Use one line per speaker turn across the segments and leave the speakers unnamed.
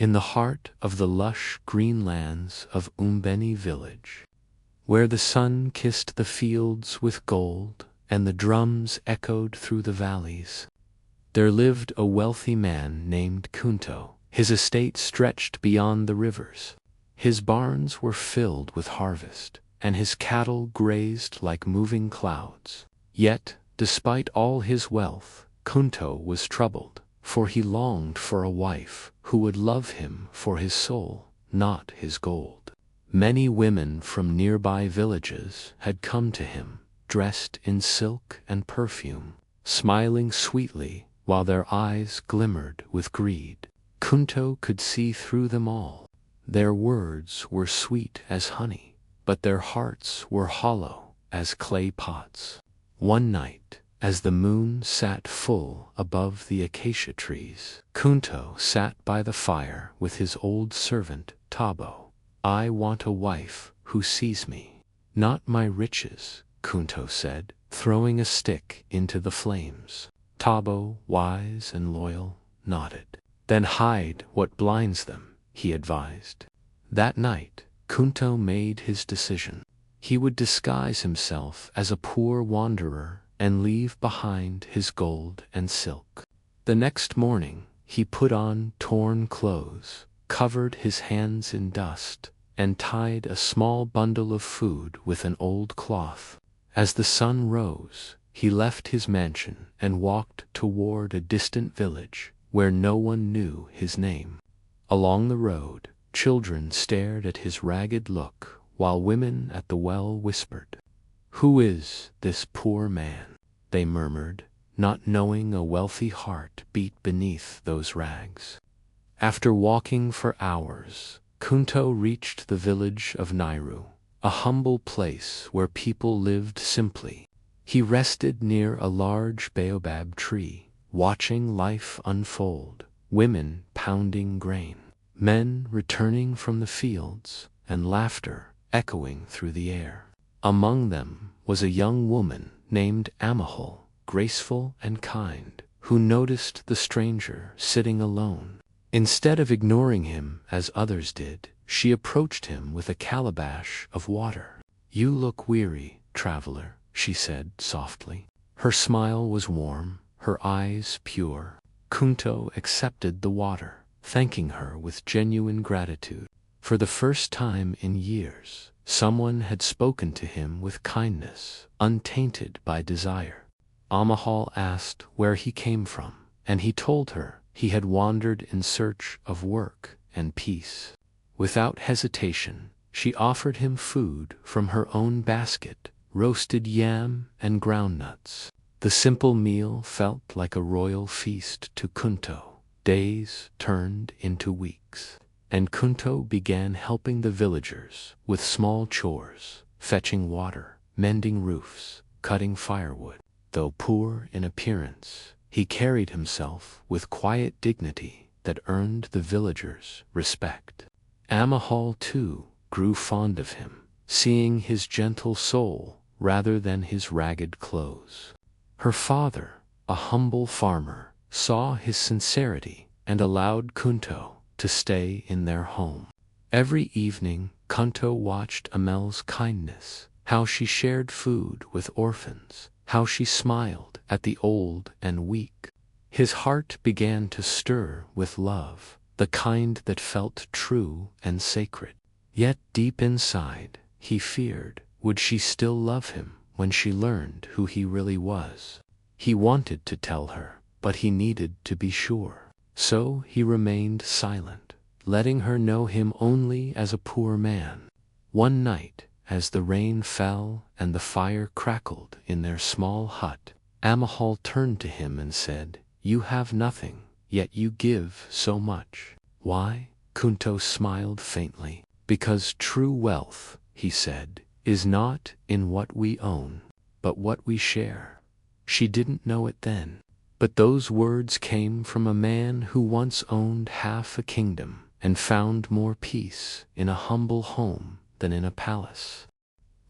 in the heart of the lush green lands of Umbeni village, where the sun kissed the fields with gold and the drums echoed through the valleys, there lived a wealthy man named Kunto. His estate stretched beyond the rivers. His barns were filled with harvest, and his cattle grazed like moving clouds. Yet, despite all his wealth, Kunto was troubled, for he longed for a wife who would love him for his soul, not his gold. Many women from nearby villages had come to him, dressed in silk and perfume, smiling sweetly while their eyes glimmered with greed. Kunto could see through them all. Their words were sweet as honey, but their hearts were hollow as clay pots. One night, as the moon sat full above the acacia trees, Kunto sat by the fire with his old servant, Tabo. "I want a wife who sees me, not my riches," Kunto said, throwing a stick into the flames. Tabo, wise and loyal, nodded. "Then hide what blinds them," he advised. That night, Kunto made his decision. He would disguise himself as a poor wanderer and leave behind his gold and silk. The next morning, he put on torn clothes, covered his hands in dust, and tied a small bundle of food with an old cloth. As the sun rose, he left his mansion and walked toward a distant village where no one knew his name. Along the road, children stared at his ragged look, while women at the well whispered, "Who is this poor man?" they murmured, not knowing a wealthy heart beat beneath those rags. After walking for hours, Kunto reached the village of Nairu, a humble place where people lived simply. He rested near a large baobab tree, watching life unfold, women pounding grain, men returning from the fields, and laughter echoing through the air. Among them was a young woman named Amahul, graceful and kind, who noticed the stranger sitting alone. Instead of ignoring him as others did, she approached him with a calabash of water. "You look weary, traveler," she said softly. Her smile was warm, her eyes pure. Kunto accepted the water, thanking her with genuine gratitude. For the first time in years, someone had spoken to him with kindness, untainted by desire. Amahal asked where he came from, and he told her he had wandered in search of work and peace. Without hesitation, she offered him food from her own basket, roasted yam and groundnuts. The simple meal felt like a royal feast to Kunto. Days turned into weeks, and Kunto began helping the villagers with small chores, fetching water, mending roofs, cutting firewood. Though poor in appearance, he carried himself with quiet dignity that earned the villagers' respect. Amahal, too, grew fond of him, seeing his gentle soul rather than his ragged clothes. Her father, a humble farmer, saw his sincerity and allowed Kunto to stay in their home. Every evening, Kunto watched Amel's kindness, how she shared food with orphans, how she smiled at the old and weak. His heart began to stir with love, the kind that felt true and sacred. Yet deep inside, he feared, would she still love him when she learned who he really was? He wanted to tell her, but he needed to be sure. So he remained silent, letting her know him only as a poor man. One night, as the rain fell and the fire crackled in their small hut, Amahal turned to him and said, "You have nothing, yet you give so much." "Why?" Kunto smiled faintly. "Because true wealth," he said, "is not in what we own, but what we share." She didn't know it then, but those words came from a man who once owned half a kingdom and found more peace in a humble home than in a palace.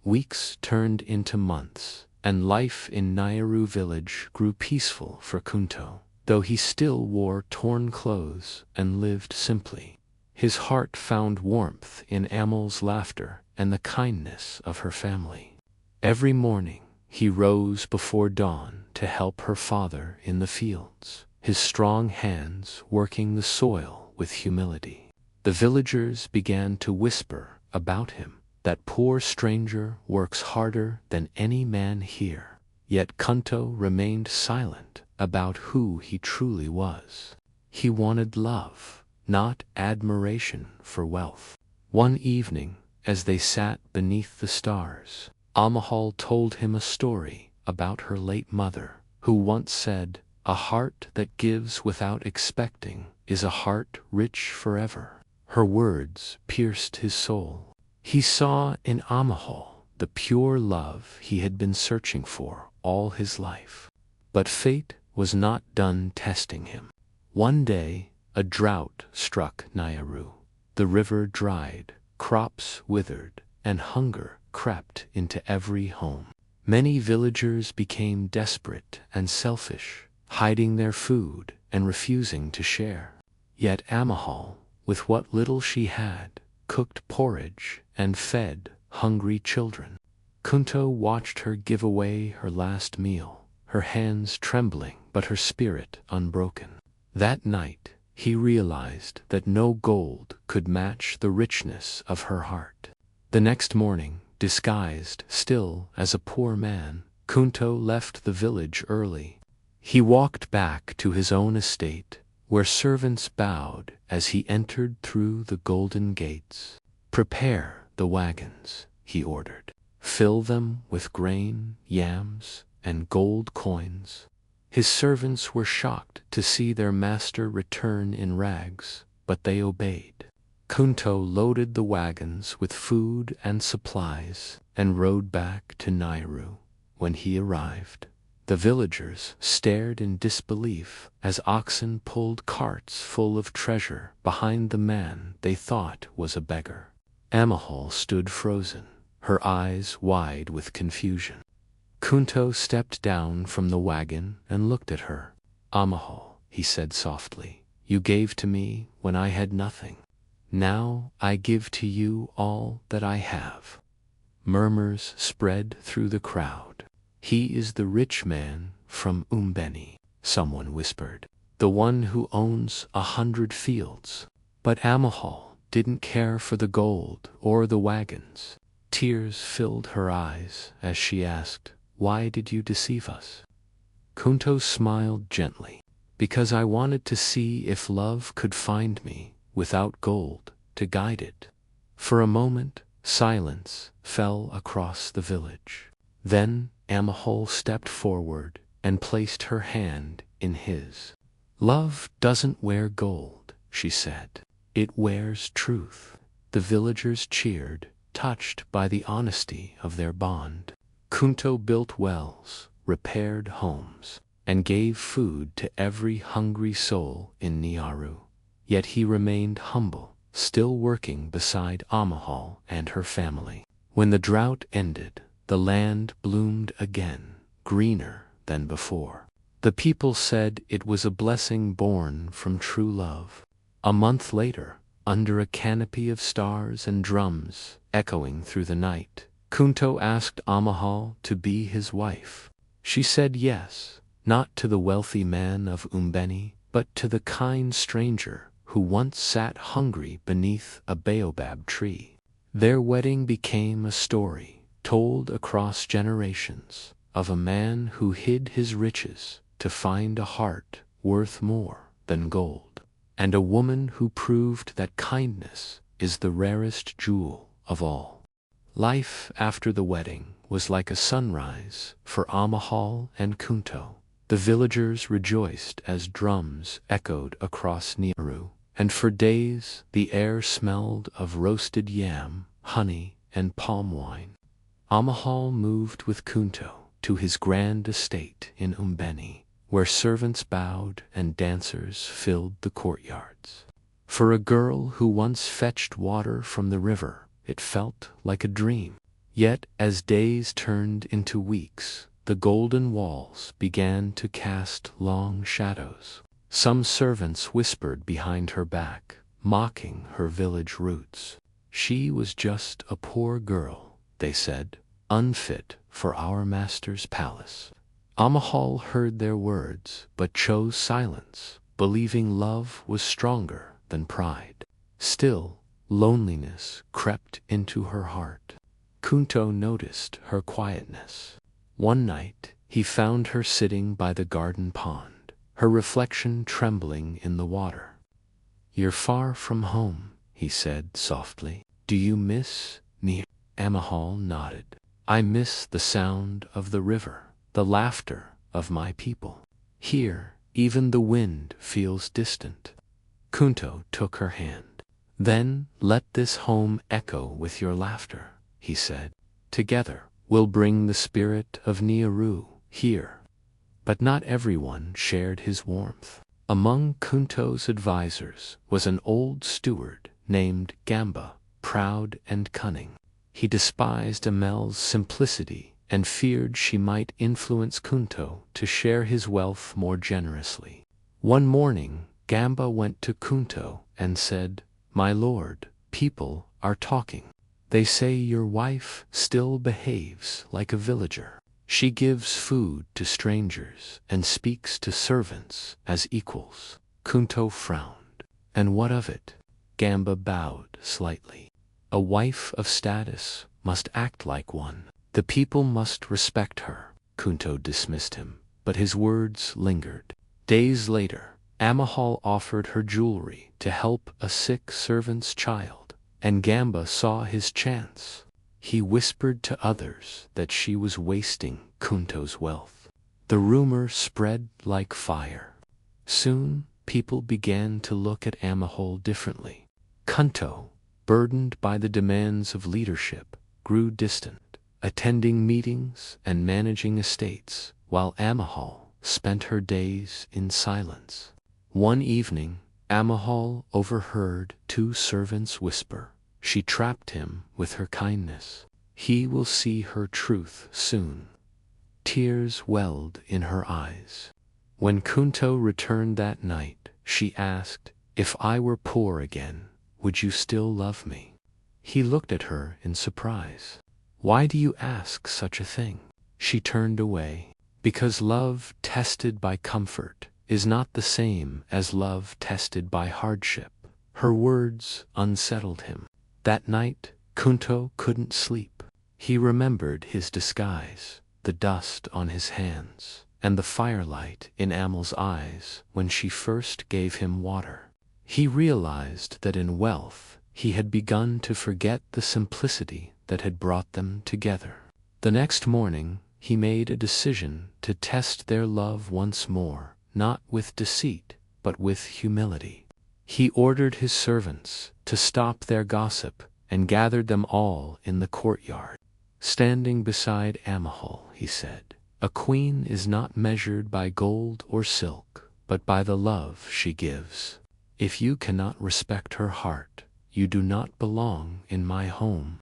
Weeks turned into months, and life in Nairu village grew peaceful for Kunto, though he still wore torn clothes and lived simply. His heart found warmth in Amel's laughter and the kindness of her family. Every morning he rose before dawn to help her father in the fields, his strong hands working the soil with humility. The villagers began to whisper about him, that poor stranger works harder than any man here. Yet Kunto remained silent about who he truly was. He wanted love, not admiration for wealth. One evening, as they sat beneath the stars, Amahal told him a story about her late mother, who once said, "A heart that gives without expecting is a heart rich forever." Her words pierced his soul. He saw in Amahal the pure love he had been searching for all his life. But fate was not done testing him. One day, a drought struck Nairu. The river dried, crops withered, and hunger crept into every home. Many villagers became desperate and selfish, hiding their food and refusing to share. Yet Amahal, with what little she had, cooked porridge and fed hungry children. Kunto watched her give away her last meal, her hands trembling but her spirit unbroken. That night, he realized that no gold could match the richness of her heart. The next morning, disguised still as a poor man, Kunto left the village early. He walked back to his own estate, where servants bowed as he entered through the golden gates. "Prepare the wagons," he ordered. "Fill them with grain, yams, and gold coins." His servants were shocked to see their master return in rags, but they obeyed. Kunto loaded the wagons with food and supplies and rode back to Nairu. When he arrived, the villagers stared in disbelief as oxen pulled carts full of treasure behind the man they thought was a beggar. Amahal stood frozen, her eyes wide with confusion. Kunto stepped down from the wagon and looked at her. "Amahal," he said softly, "you gave to me when I had nothing. Now I give to you all that I have." Murmurs spread through the crowd. "He is the rich man from Umbeni," someone whispered, "the one who owns 100 fields." But Amahal didn't care for the gold or the wagons. Tears filled her eyes as she asked, "Why did you deceive us?" Kunto smiled gently. "Because I wanted to see if love could find me without gold to guide it." For a moment, silence fell across the village. Then Amahal stepped forward and placed her hand in his. "Love doesn't wear gold," she said. "It wears truth." The villagers cheered, touched by the honesty of their bond. Kunto built wells, repaired homes, and gave food to every hungry soul in Nairu. Yet he remained humble, still working beside Amahal and her family. When the drought ended, the land bloomed again, greener than before. The people said it was a blessing born from true love. A month later, under a canopy of stars and drums echoing through the night, Kunto asked Amahal to be his wife. She said yes, not to the wealthy man of Umbeni, but to the kind stranger who once sat hungry beneath a baobab tree. Their wedding became a story, told across generations, of a man who hid his riches to find a heart worth more than gold, and a woman who proved that kindness is the rarest jewel of all. Life after the wedding was like a sunrise for Amahal and Kunto. The villagers rejoiced as drums echoed across Nairu, and for days the air smelled of roasted yam, honey, and palm wine. Amahal moved with Kunto to his grand estate in Umbeni, where servants bowed and dancers filled the courtyards. For a girl who once fetched water from the river, it felt like a dream. Yet as days turned into weeks, the golden walls began to cast long shadows. Some servants whispered behind her back, mocking her village roots. She was just a poor girl, they said, unfit for our master's palace. Amahal heard their words, but chose silence, believing love was stronger than pride. Still, loneliness crept into her heart. Kunto noticed her quietness. One night, he found her sitting by the garden pond, her reflection trembling in the water. "You're far from home," he said softly. "Do you miss me?" Amahal nodded. "I miss the sound of the river, the laughter of my people. Here, even the wind feels distant." Kunto took her hand. "Then let this home echo with your laughter," he said. "Together, we'll bring the spirit of Niaru here." But not everyone shared his warmth. Among Kunto's advisors was an old steward named Gamba, proud and cunning. He despised Amel's simplicity and feared she might influence Kunto to share his wealth more generously. One morning, Gamba went to Kunto and said, "My lord, people are talking. They say your wife still behaves like a villager. She gives food to strangers and speaks to servants as equals." Kunto frowned. "And what of it?" Gamba bowed slightly. "A wife of status must act like one. The people must respect her." Kunto dismissed him, but his words lingered. Days later, Amahal offered her jewelry to help a sick servant's child, and Gamba saw his chance. He whispered to others that she was wasting Kunto's wealth. The rumor spread like fire. Soon, people began to look at Amahal differently. Kunto, burdened by the demands of leadership, grew distant, attending meetings and managing estates, while Amahal spent her days in silence. One evening, Amahal overheard two servants whisper. She trapped him with her kindness. He will see her truth soon. Tears welled in her eyes. When Kunto returned that night, she asked, "If I were poor again, would you still love me?" He looked at her in surprise. "Why do you ask such a thing?" She turned away. "Because love tested by comfort is not the same as love tested by hardship." Her words unsettled him. That night, Kunto couldn't sleep. He remembered his disguise, the dust on his hands, and the firelight in Amel's eyes when she first gave him water. He realized that in wealth, he had begun to forget the simplicity that had brought them together. The next morning, he made a decision to test their love once more, not with deceit, but with humility. He ordered his servants to stop their gossip and gathered them all in the courtyard. Standing beside Amahal, he said, "A queen is not measured by gold or silk, but by the love she gives. If you cannot respect her heart, you do not belong in my home."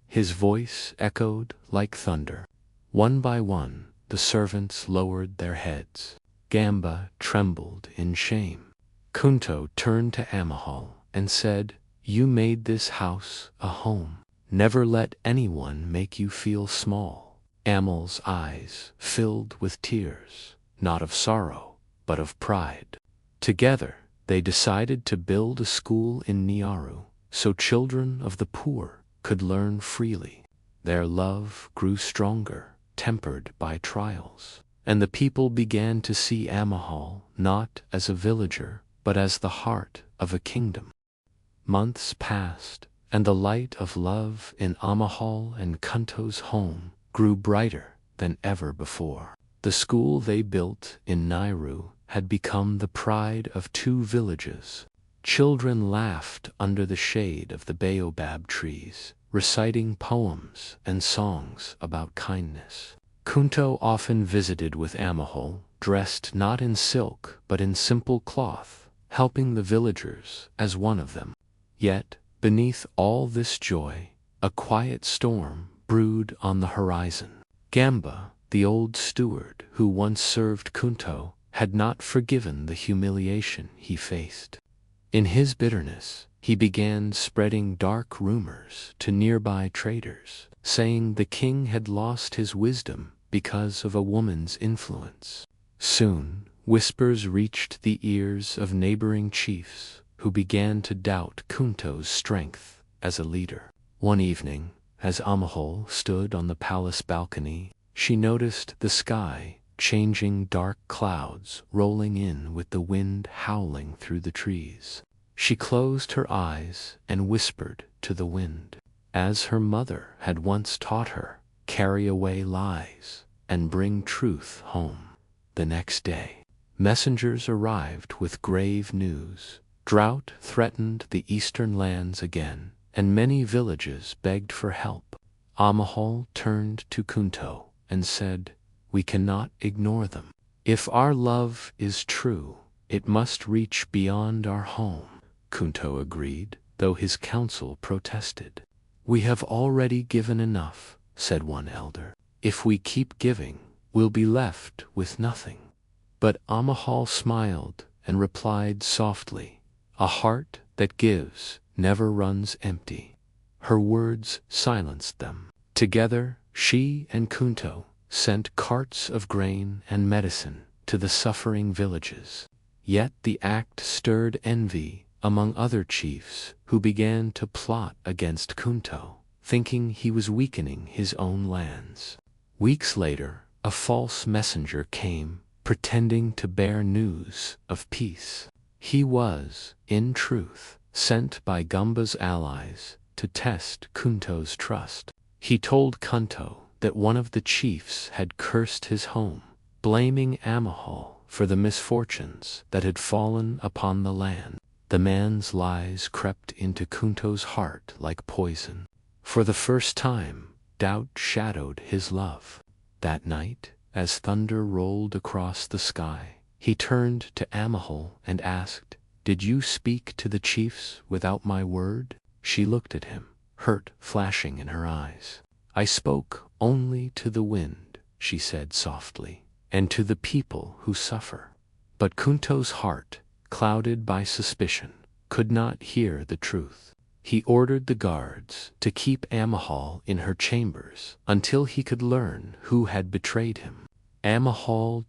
His voice echoed like thunder. One by one, the servants lowered their heads. Gamba trembled in shame. Kunto turned to Amahal and said, "You made this house a home. Never let anyone make you feel small." Amel's eyes filled with tears, not of sorrow, but of pride. Together, they decided to build a school in Niaru, so children of the poor could learn freely. Their love grew stronger, tempered by trials, and the people began to see Amahal not as a villager, but as the heart of a kingdom. Months passed, and the light of love in Amahal and Kunto's home grew brighter than ever before. The school they built in Niaru had become the pride of two villages. Children laughed under the shade of the baobab trees, reciting poems and songs about kindness. Kunto often visited with Amahal, dressed not in silk but in simple cloth, helping the villagers as one of them. Yet, beneath all this joy, a quiet storm brewed on the horizon. Gamba, the old steward who once served Kunto, had not forgiven the humiliation he faced. In his bitterness, he began spreading dark rumors to nearby traders, saying the king had lost his wisdom because of a woman's influence. Soon, whispers reached the ears of neighboring chiefs who began to doubt Kunto's strength as a leader. One evening, as Amahol stood on the palace balcony, she noticed the sky changing, dark clouds rolling in with the wind howling through the trees. She closed her eyes and whispered to the wind. As her mother had once taught her, carry away lies and bring truth home. The next day, messengers arrived with grave news. Drought threatened the eastern lands again, and many villages begged for help. Amahol turned to Kunto and said, "We cannot ignore them. If our love is true, it must reach beyond our home." Kunto agreed, though his council protested. "We have already given enough," said one elder. "If we keep giving, we'll be left with nothing." But Amahol smiled and replied softly, "A heart that gives never runs empty." Her words silenced them. Together, she and Kunto sent carts of grain and medicine to the suffering villages. Yet the act stirred envy among other chiefs who began to plot against Kunto, thinking he was weakening his own lands. Weeks later, a false messenger came, pretending to bear news of peace. He was, in truth, sent by Gumba's allies to test Kunto's trust. He told Kunto that one of the chiefs had cursed his home, blaming Amahol for the misfortunes that had fallen upon the land. The man's lies crept into Kunto's heart like poison. For the first time, doubt shadowed his love. That night, as thunder rolled across the sky, he turned to Amahol and asked, "Did you speak to the chiefs without my word?" She looked at him, hurt flashing in her eyes. "I spoke only to the wind," she said softly, "and to the people who suffer." But Kunto's heart, clouded by suspicion, could not hear the truth. He ordered the guards to keep Amahol in her chambers until he could learn who had betrayed him. Amahol,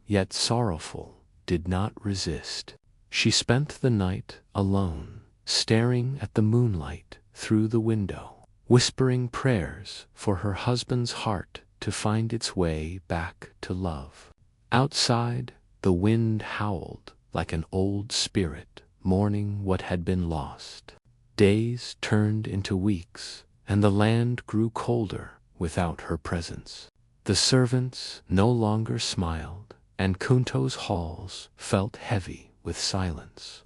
yet sorrowful, did not resist. She spent the night alone, staring at the moonlight through the window, whispering prayers for her husband's heart to find its way back to love. Outside, the wind howled like an old spirit mourning what had been lost. Days turned into weeks, and the land grew colder without her presence. The servants no longer smiled, and Kunto's halls felt heavy with silence.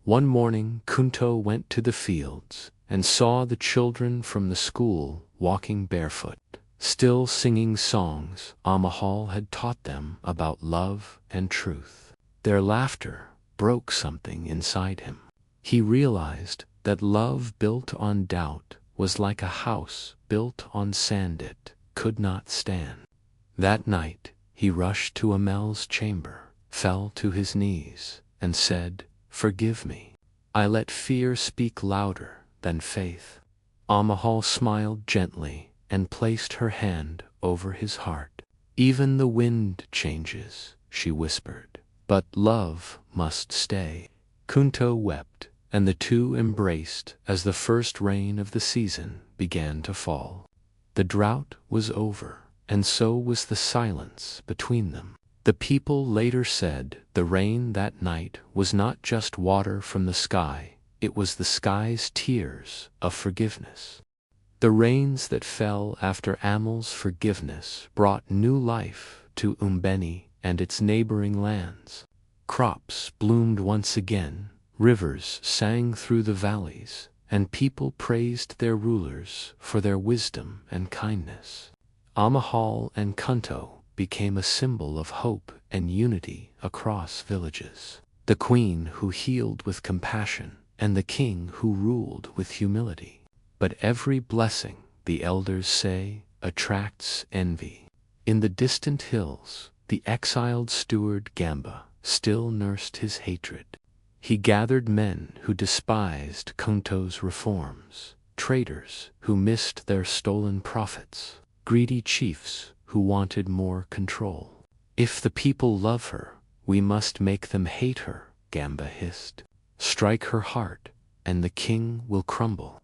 One morning, Kunto went to the fields and saw the children from the school walking barefoot, still singing songs Amahol had taught them about love and truth. Their laughter broke something inside him. He realized that love built on doubt was like a house built on sand it could not stand. That night, he rushed to Amel's chamber, fell to his knees, and said, "Forgive me. I let fear speak louder than faith." Amahol smiled gently and placed her hand over his heart. "Even the wind changes," she whispered, "but love must stay." Kunto wept, and the two embraced as the first rain of the season began to fall. The drought was over, and so was the silence between them. The people later said the rain that night was not just water from the sky, it was the sky's tears of forgiveness. The rains that fell after Amel's forgiveness brought new life to Umbeni and its neighboring lands. Crops bloomed once again, rivers sang through the valleys, and people praised their rulers for their wisdom and kindness. Amahol and Kunto became a symbol of hope and unity across villages. The queen who healed with compassion, and the king who ruled with humility. But every blessing, the elders say, attracts envy. In the distant hills, the exiled steward Gamba still nursed his hatred. He gathered men who despised Kunto's reforms, traitors who missed their stolen profits, greedy chiefs who wanted more control. "If the people love her, we must make them hate her," Gamba hissed. "Strike her heart, and the king will crumble."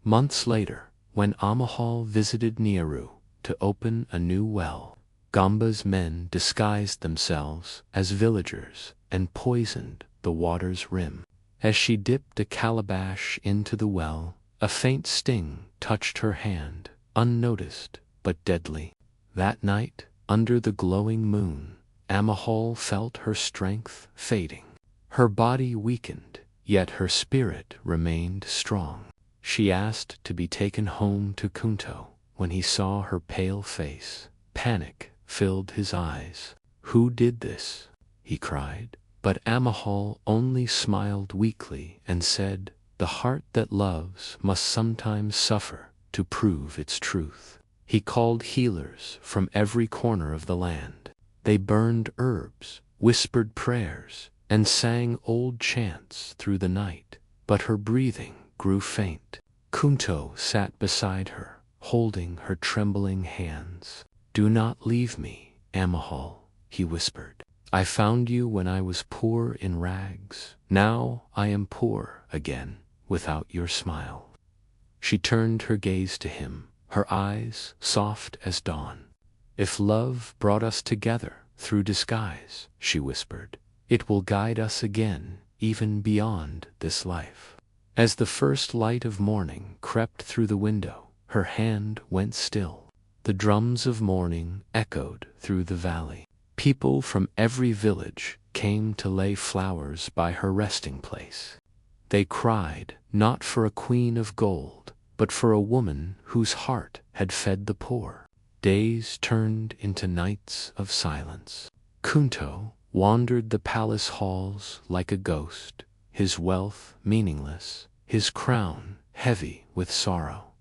Months later, when Amahal visited Niaru to open a new well, Gamba's men disguised themselves as villagers and poisoned the water's rim. As she dipped a calabash into the well, a faint sting touched her hand, unnoticed but deadly. That night, under the glowing moon, Amahal felt her strength fading. Her body weakened, yet her spirit remained strong. She asked to be taken home to Kunto. When he saw her pale face, panic filled his eyes. "Who did this?" he cried. But Amahal only smiled weakly and said, "The heart that loves must sometimes suffer to prove its truth." He called healers from every corner of the land. They burned herbs, whispered prayers, and sang old chants through the night, but her breathing grew faint. Kunto sat beside her, holding her trembling hands. "Do not leave me, Amahal," he whispered. "I found you when I was poor in rags. Now I am poor again, without your smile." She turned her gaze to him, her eyes soft as dawn. "If love brought us together through disguise," she whispered, "it will guide us again, even beyond this life." As the first light of morning crept through the window, her hand went still. The drums of mourning echoed through the valley. People from every village came to lay flowers by her resting place. They cried not for a queen of gold, but for a woman whose heart had fed the poor. Days turned into nights of silence. Kunto wandered the palace halls like a ghost, his wealth meaningless, his crown heavy with sorrow.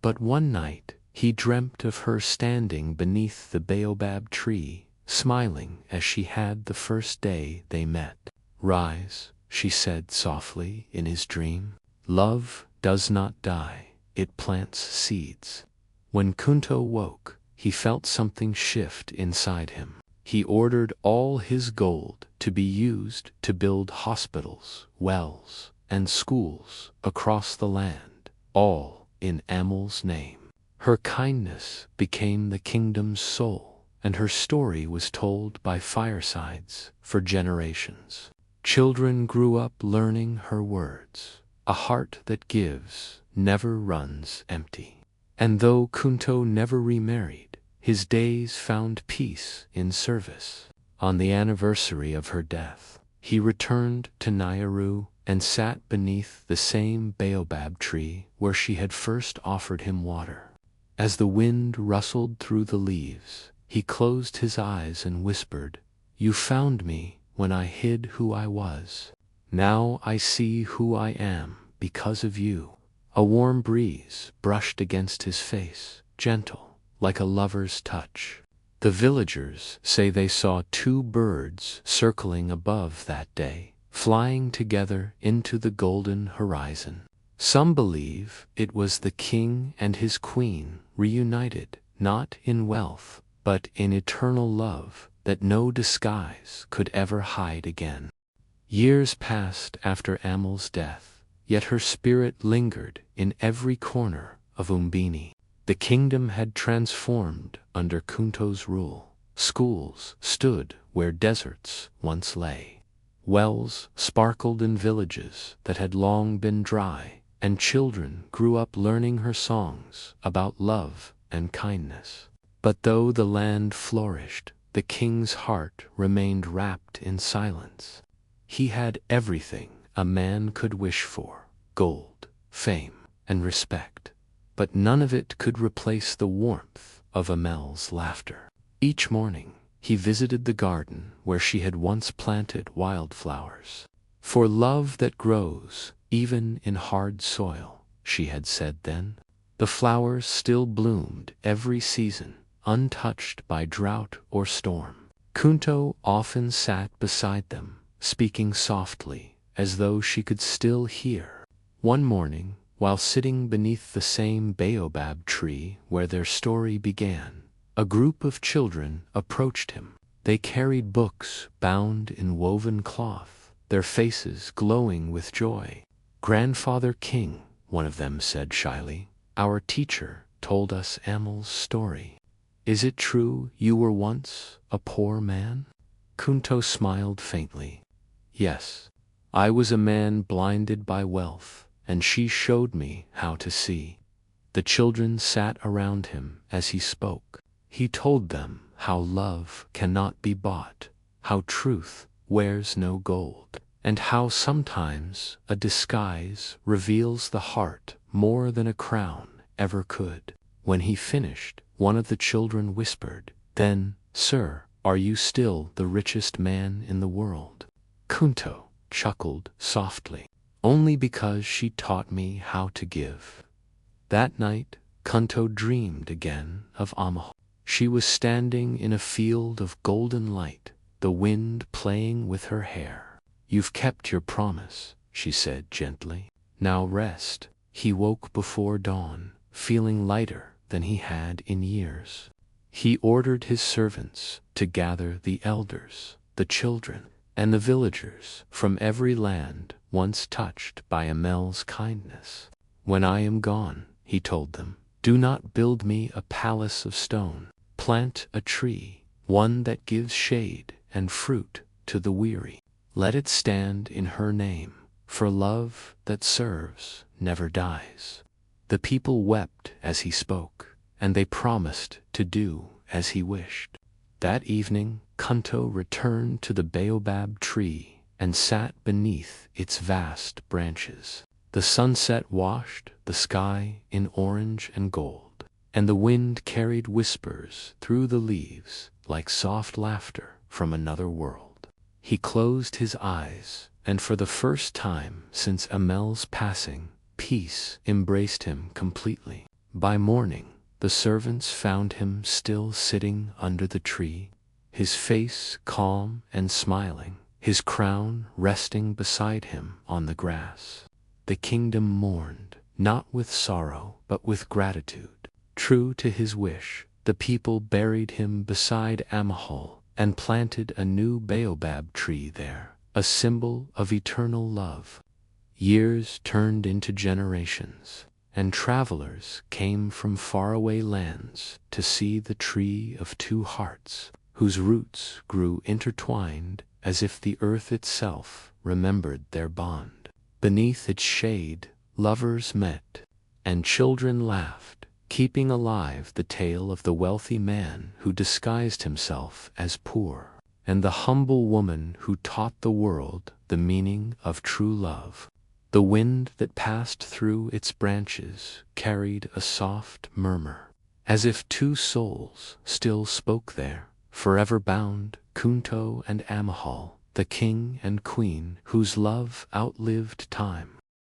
But one night he dreamt of her standing beneath the baobab tree, smiling as she had the first day they met. "Rise," she said softly in his dream. "Love does not die, it plants seeds." When Kunto woke, he felt something shift inside him. He ordered all his gold to be used to build hospitals, wells, and schools across the land, all in Amal's name. Her kindness became the kingdom's soul, and her story was told by firesides for generations. Children grew up learning her words. A heart that gives never runs empty. And though Kunto never remarried, his days found peace in service. On the anniversary of her death, he returned to Naiaru and sat beneath the same baobab tree where she had first offered him water. As the wind rustled through the leaves, he closed his eyes and whispered, "You found me when I hid who I was. Now I see who I am because of you." A warm breeze brushed against his face, gentle, like a lover's touch. The villagers say they saw two birds circling above that day, flying together into the golden horizon. Some believe it was the king and his queen reunited, not in wealth, but in eternal love that no disguise could ever hide again. Years passed after Amal's death, yet her spirit lingered in every corner of Umbini. The kingdom had transformed under Kunto's rule. Schools stood where deserts once lay. Wells sparkled in villages that had long been dry, and children grew up learning her songs about love and kindness. But though the land flourished, the king's heart remained wrapped in silence. He had everything a man could wish for: gold, fame, and respect. But none of it could replace the warmth of Amel's laughter. Each morning, he visited the garden where she had once planted wildflowers. "For love that grows even in hard soil," she had said then. The flowers still bloomed every season, untouched by drought or storm. Kunto often sat beside them, speaking softly as though she could still hear. One morning, while sitting beneath the same baobab tree where their story began, a group of children approached him. They carried books bound in woven cloth, their faces glowing with joy. "Grandfather King," one of them said shyly, "our teacher told us Amel's story. Is it true you were once a poor man?" Kunto smiled faintly. "Yes, I was a man blinded by wealth, and she showed me how to see." The children sat around him as he spoke. He told them how love cannot be bought, how truth wears no gold, and how sometimes a disguise reveals the heart more than a crown ever could. When he finished, one of the children whispered, "Then, sir, are you still the richest man in the world?" Kunto chuckled softly. "Only because she taught me how to give." That night, Kunto dreamed again of Amahel. She was standing in a field of golden light, the wind playing with her hair. "You've kept your promise," she said gently. "Now rest." He woke before dawn, feeling lighter than he had in years. He ordered his servants to gather the elders, the children, and the villagers from every land once touched by Amel's kindness. "When I am gone," he told them, "do not build me a palace of stone. Plant a tree, one that gives shade and fruit to the weary. Let it stand in her name, for love that serves never dies." The people wept as he spoke, and they promised to do as he wished. That evening, Kunto returned to the baobab tree and sat beneath its vast branches. The sunset washed the sky in orange and gold, and the wind carried whispers through the leaves like soft laughter from another world. He closed his eyes, and for the first time since Amel's passing, peace embraced him completely. By morning, the servants found him still sitting under the tree, his face calm and smiling, his crown resting beside him on the grass. The kingdom mourned, not with sorrow, but with gratitude. True to his wish, the people buried him beside Amahel and planted a new baobab tree there, a symbol of eternal love. Years turned into generations, and travelers came from faraway lands to see the tree of two hearts, whose roots grew intertwined as if the earth itself remembered their bond. Beneath its shade, lovers met, and children laughed, keeping alive the tale of the wealthy man who disguised himself as poor, and the humble woman who taught the world the meaning of true love. The wind that passed through its branches carried a soft murmur, as if two souls still spoke there, forever bound, Kunto and Amahel, the king and queen whose love outlived time.